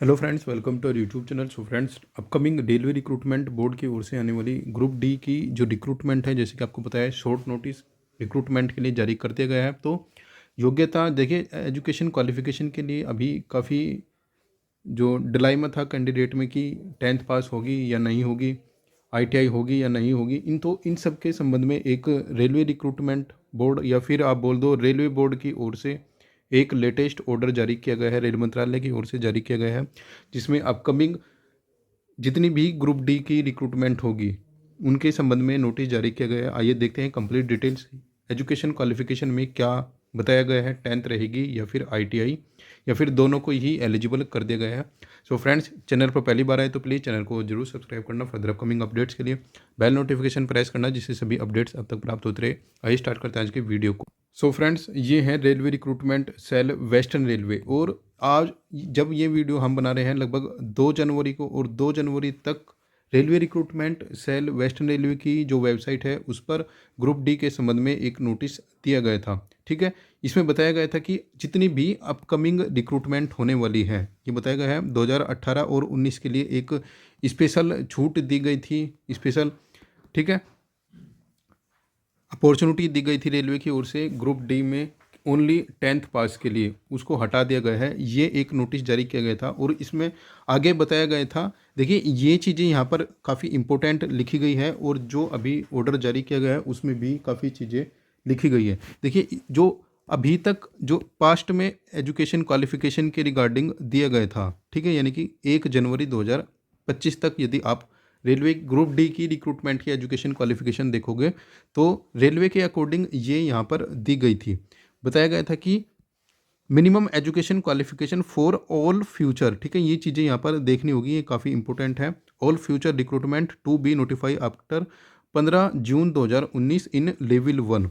Hello friends, welcome to YouTube channel. So friends, upcoming railway recruitment board की ओर से आने वाली ग्रुप डी की जो रिक्रूटमेंट है, जैसे कि आपको पता है, शॉर्ट नोटिस रिक्रूटमेंट के लिए जारी कर दिया गया है। तो योग्यता देखिए, एजुकेशन क्वालिफिकेशन के लिए अभी काफ़ी जो डिलाइमा था कैंडिडेट में कि 10th पास होगी या नहीं होगी, आईटीआई होगी या नहीं होगी, इन सब के संबंध में एक रेलवे रिक्रूटमेंट बोर्ड या फिर आप बोल दो रेलवे बोर्ड की ओर से एक लेटेस्ट ऑर्डर जारी किया गया है, रेल मंत्रालय की ओर से जारी किया गया है, जिसमें अपकमिंग जितनी भी ग्रुप डी की रिक्रूटमेंट होगी उनके संबंध में नोटिस जारी किया गया है। आइए देखते हैं कंप्लीट डिटेल्स। एजुकेशन क्वालिफिकेशन में क्या बताया गया है, 10th रहेगी या फिर आईटीआई या फिर दोनों को ही एलिजिबल कर दिया गया है। सो फ्रेंड्स, चैनल पर पहली बार आए तो प्लीज़ चैनल को जरूर सब्सक्राइब करना, फर्दर अपकमिंग अपडेट्स के लिए बेल नोटिफिकेशन प्रेस करना, जिससे सभी अपडेट्स अब तक प्राप्त होते रहे। आइए स्टार्ट करते हैं आज के वीडियो को। सो फ्रेंड्स, ये है railway recruitment cell western railway, और आज जब ये वीडियो हम बना रहे हैं लगभग 2 जनवरी को, और 2 जनवरी तक railway recruitment cell western railway की जो वेबसाइट है उस पर ग्रुप डी के संबंध में एक नोटिस दिया गया था। ठीक है, इसमें बताया गया था कि जितनी भी अपकमिंग रिक्रूटमेंट होने वाली है, ये बताया गया है 2018 और 19 के लिए एक स्पेशल छूट दी गई थी, स्पेशल, ठीक है, अपॉर्चुनिटी दी गई थी रेलवे की ओर से ग्रुप डी में ओनली 10th पास के लिए, उसको हटा दिया गया है। ये एक नोटिस जारी किया गया था और इसमें आगे बताया गया था, देखिए ये चीज़ें यहाँ पर काफ़ी इंपॉर्टेंट लिखी गई है, और जो अभी ऑर्डर जारी किया गया है उसमें भी काफ़ी चीज़ें लिखी गई है। देखिए, जो अभी तक जो पास्ट में एजुकेशन क्वालिफिकेशन के रिगार्डिंग दिया गया था, ठीक है, यानी कि 1 जनवरी 2025 तक यदि आप रेलवे ग्रुप डी की रिक्रूटमेंट की एजुकेशन क्वालिफिकेशन देखोगे तो रेलवे के अकॉर्डिंग ये यहाँ पर दी गई थी। बताया गया था कि minimum education qualification for all future, ठीक है, ये चीज़ें यहाँ पर देखनी होगी, ये काफ़ी इंपॉर्टेंट है। All future recruitment to be notify after 15 June 2019 in level 1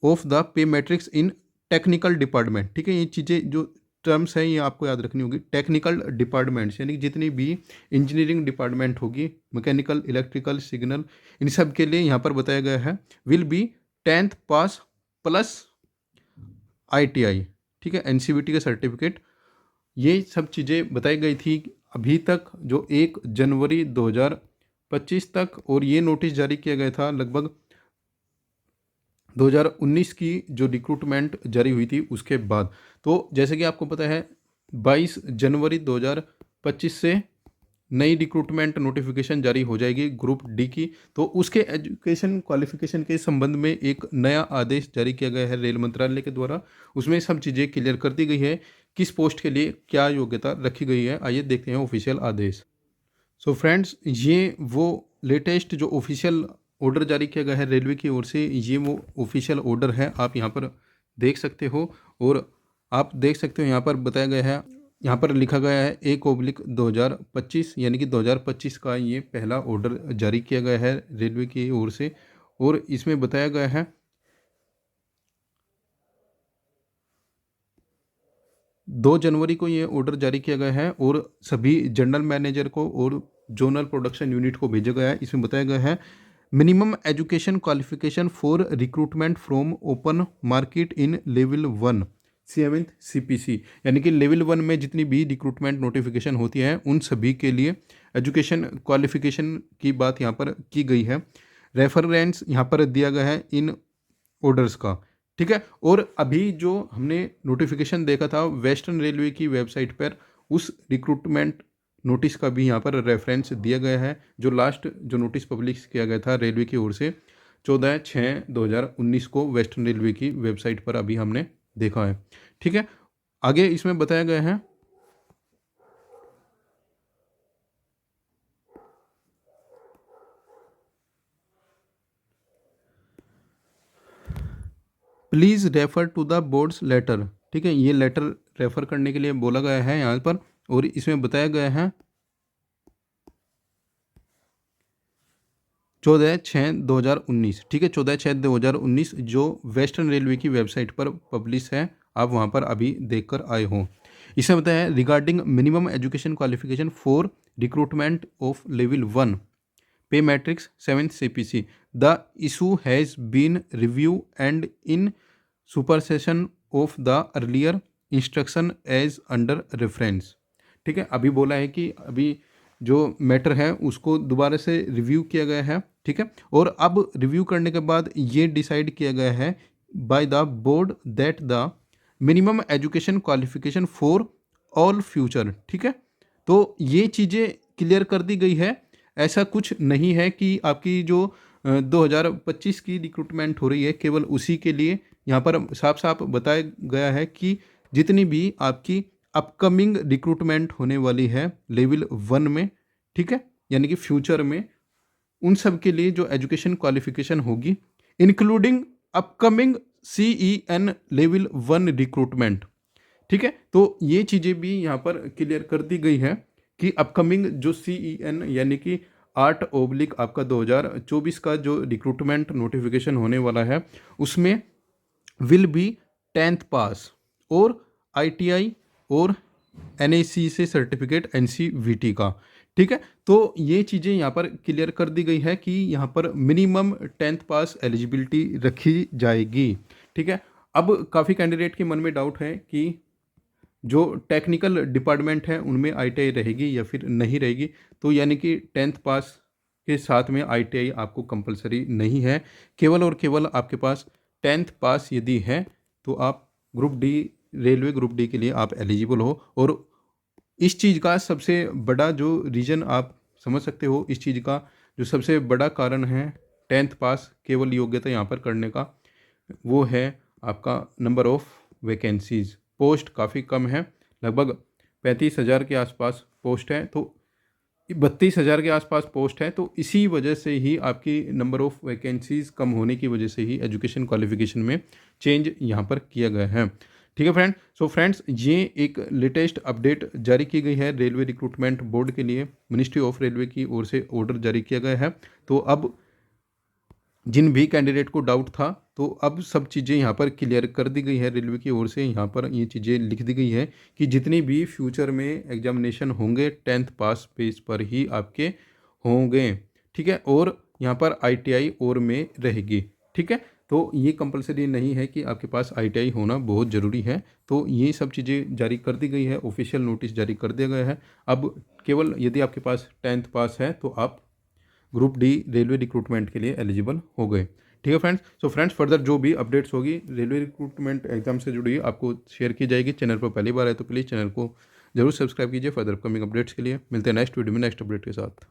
of the pay matrix in technical department. ठीक है, ये चीज़ें जो टर्म्स हैं ये आपको याद रखनी होगी। टेक्निकल डिपार्टमेंट्स यानी कि जितनी भी इंजीनियरिंग डिपार्टमेंट होगी, मैकेनिकल, इलेक्ट्रिकल, सिग्नल, इन सब के लिए यहाँ पर बताया गया है will be 10th pass plus ITI, ठीक है, एनसीवीटी का सर्टिफिकेट, ये सब चीज़ें बताई गई थी अभी तक जो 1 जनवरी 2025 तक, और ये नोटिस जारी किया गया था लगभग 2019 की जो रिक्रूटमेंट जारी हुई थी उसके बाद। तो जैसे कि आपको पता है 22 जनवरी 2025 से नई रिक्रूटमेंट नोटिफिकेशन जारी हो जाएगी ग्रुप डी की। तो उसके एजुकेशन क्वालिफिकेशन के संबंध में एक नया आदेश जारी किया गया है रेल मंत्रालय के द्वारा। उसमें सब चीज़ें क्लियर कर दी गई है, किस पोस्ट के लिए क्या योग्यता रखी गई है। आइए देखते हैं ऑफिशियल आदेश। सो फ्रेंड्स, ये वो लेटेस्ट जो ऑफिशियल ऑर्डर जारी किया गया है रेलवे की ओर से, ये वो ऑफिशियल ऑर्डर है, आप यहाँ पर देख सकते हो। और आप देख सकते हो यहाँ पर बताया गया है, यहाँ पर लिखा गया है 1/2025, यानी कि 2025 का ये पहला ऑर्डर जारी किया गया है रेलवे की ओर से। और इसमें बताया गया है 2 जनवरी को ये ऑर्डर जारी किया गया है और सभी जनरल मैनेजर को और जोनल प्रोडक्शन यूनिट को भेजा गया है। इसमें बताया गया है minimum education qualification for recruitment from open market in level 1 7th CPC, यानी कि लेवल 1 में जितनी भी रिक्रूटमेंट नोटिफिकेशन होती है उन सभी के लिए एजुकेशन क्वालिफिकेशन की बात यहाँ पर की गई है। रेफरेंस यहाँ पर दिया गया है इन ऑर्डर्स का, ठीक है। और अभी जो हमने नोटिफिकेशन देखा था वेस्टर्न रेलवे की वेबसाइट पर, उस रिक्रूटमेंट नोटिस का भी यहाँ पर रेफरेंस दिया गया है, जो लास्ट जो नोटिस पब्लिश किया गया था रेलवे की ओर से 14/6/2019 को वेस्टर्न रेलवे की वेबसाइट पर अभी हमने देखा है। ठीक है, आगे इसमें बताया गया है please refer to the board's letter. ठीक है, ये लेटर रेफर करने के लिए बोला गया है यहाँ पर, और इसमें बताया गया है 14/6/2019। ठीक है, 14/6/2019 जो वेस्टर्न रेलवे की वेबसाइट पर पब्लिश है, आप वहाँ पर अभी देख कर आए हो। इसमें बताया है regarding minimum education qualification for recruitment of level 1 pay matrix 7th CPC, the issue has been review and in supersession of the earlier instruction as under reference. ठीक है, अभी बोला है कि अभी जो मैटर है उसको दोबारा से रिव्यू किया गया है, ठीक है, और अब रिव्यू करने के बाद ये डिसाइड किया गया है by the board that the minimum education qualification for all future, ठीक है। तो ये चीज़ें क्लियर कर दी गई है। ऐसा कुछ नहीं है कि आपकी जो 2025 की रिक्रूटमेंट हो रही है केवल उसी के लिए, यहाँ पर साफ साफ बताया गया है कि जितनी भी आपकी अपकमिंग रिक्रूटमेंट होने वाली है लेवल 1 में, ठीक है, यानी कि फ्यूचर में, उन सब के लिए जो एजुकेशन क्वालिफिकेशन होगी including upcoming CEN level 1 recruitment, ठीक है। तो ये चीज़ें भी यहाँ पर क्लियर कर दी गई है कि अपकमिंग जो CEN यानी कि 8/, आपका 2024 का जो रिक्रूटमेंट नोटिफिकेशन होने वाला है उसमें विल बी 10th पास और ITI और NAC से सर्टिफिकेट NCVT का, ठीक है। तो ये चीज़ें यहाँ पर क्लियर कर दी गई है कि यहाँ पर मिनिमम 10th पास एलिजिबिलिटी रखी जाएगी, ठीक है। अब काफ़ी कैंडिडेट के मन में डाउट है कि जो टेक्निकल डिपार्टमेंट है उनमें ITI रहेगी या फिर नहीं रहेगी। तो यानी कि 10th पास के साथ में ITI आपको कंपलसरी नहीं है, केवल और केवल आपके पास 10th पास यदि है तो आप group D, railway group D के लिए आप एलिजिबल हो। और इस चीज़ का सबसे बड़ा जो रीज़न आप समझ सकते हो, इस चीज़ का जो सबसे बड़ा कारण है 10th पास केवल योग्यता यहाँ पर करने का, वो है आपका नंबर ऑफ़ वैकेंसीज़। पोस्ट काफ़ी कम है, लगभग 35,000 के आसपास पोस्ट है, तो 32,000 के आसपास पोस्ट है। तो इसी वजह से ही आपकी नंबर ऑफ़ वैकेंसीज़ कम होने की वजह से ही एजुकेशन क्वालिफिकेशन में चेंज यहाँ पर किया गया है, ठीक है फ्रेंड। सो फ्रेंड्स, ये एक लेटेस्ट अपडेट जारी की गई है रेलवे रिक्रूटमेंट बोर्ड के लिए, मिनिस्ट्री ऑफ रेलवे की ओर से ऑर्डर जारी किया गया है। तो अब जिन भी कैंडिडेट को डाउट था तो अब सब चीज़ें यहाँ पर क्लियर कर दी गई है रेलवे की ओर से। यहाँ पर ये चीज़ें लिख दी गई है कि जितनी भी फ्यूचर में एग्जामिनेशन होंगे 10th पास बेस पर ही आपके होंगे, ठीक है, और यहाँ पर ITI और में रहेगी, ठीक है। तो ये कंपलसरी नहीं है कि आपके पास ITI होना बहुत ज़रूरी है। तो ये सब चीज़ें जारी कर दी गई है, ऑफिशियल नोटिस जारी कर दिया गया है। अब केवल यदि आपके पास 10th पास है तो आप ग्रुप डी रेलवे रिक्रूटमेंट के लिए एलिजिबल हो गए, ठीक है फ्रेंड्स। सो फ्रेंड्स, फर्दर जो भी अपडेट्स होगी रेलवे रिक्रूटमेंट एग्जाम से जुड़ी आपको शेयर की जाएगी। चैनल पर पहली बार है तो प्लीज़ चैनल को जरूर सब्सक्राइब कीजिए फर्दर अपकमिंग अपडेट्स के लिए। मिलते हैं नेक्स्ट वीडियो में नेक्स्ट अपडेट के साथ।